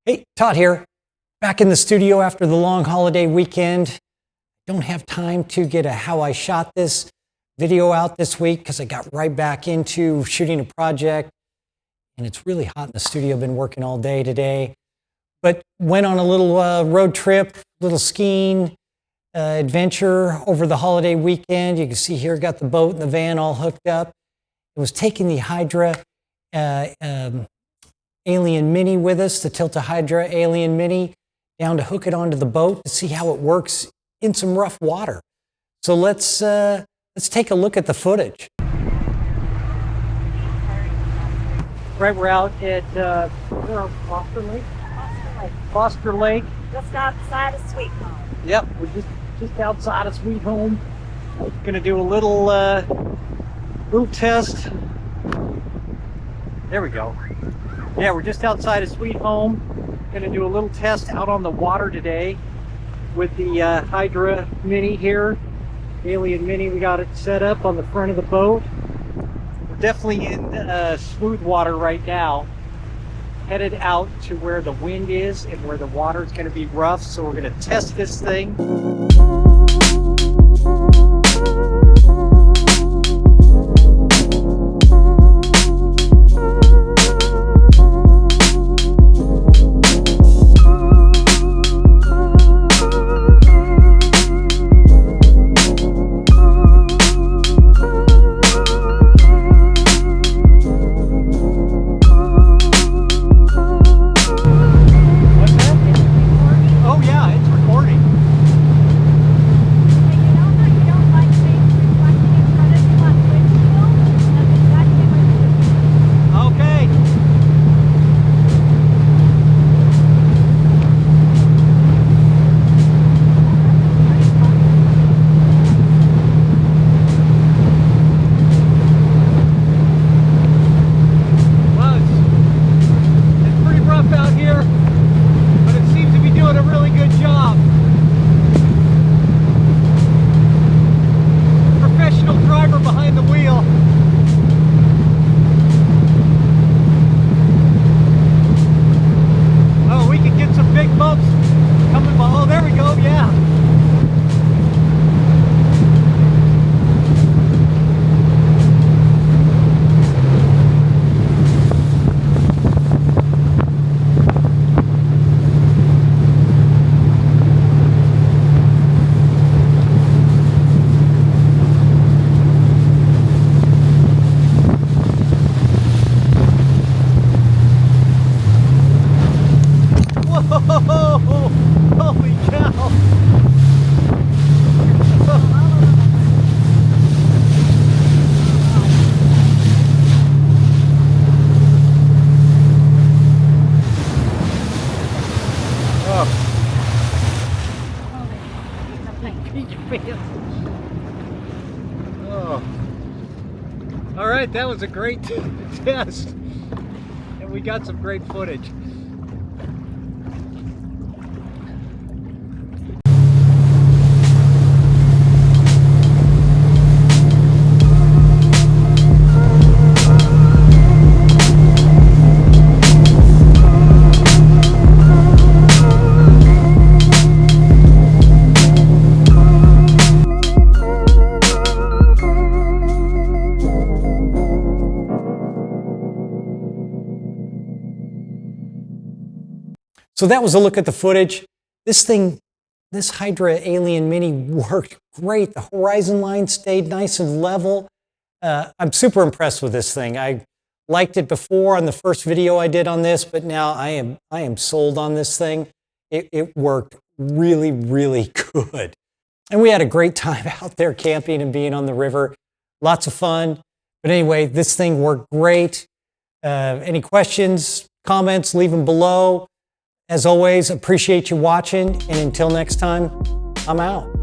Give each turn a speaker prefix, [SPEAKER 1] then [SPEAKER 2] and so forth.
[SPEAKER 1] Hey, Todd here. Back in the studio after the long holiday weekend. Don't have time to get a how I shot this video out this week because I got right back into shooting a project and it's really hot in the studio. I've been working all day today, but went on a little road trip, little skiing adventure over the holiday weekend. You can see here, got the boat and the van all hooked up. It was taking the Hydra Alien Mini with us, the Tilta Hydra Alien Mini, down to hook it onto the boat to see how it works in some rough water. So let's take a look at the footage. Right, we're out at Foster Lake. Foster Lake.
[SPEAKER 2] Just outside of Sweet Home.
[SPEAKER 1] Yep, we're just outside of Sweet Home. Gonna do a little test. There we go. Yeah, we're just outside of Sweet Home. Gonna do a little test out on the water today with the Hydra Mini here. Alien Mini, we got it set up on the front of the boat. We're definitely in smooth water right now. Headed out to where the wind is and where the water is gonna be rough. So we're gonna test this thing. Holy cow! Oh. All right, that was a great test, and we got some great footage. So that was a look at the footage. This Hydra Alien Mini worked great. The horizon line stayed nice and level. I'm super impressed with this thing. I liked it before on the first video I did on this, but now I am sold on this thing. It worked really, really good. And we had a great time out there camping and being on the river. Lots of fun. But anyway, this thing worked great. Any questions, comments, leave them below. As always, appreciate you watching, and until next time, I'm out.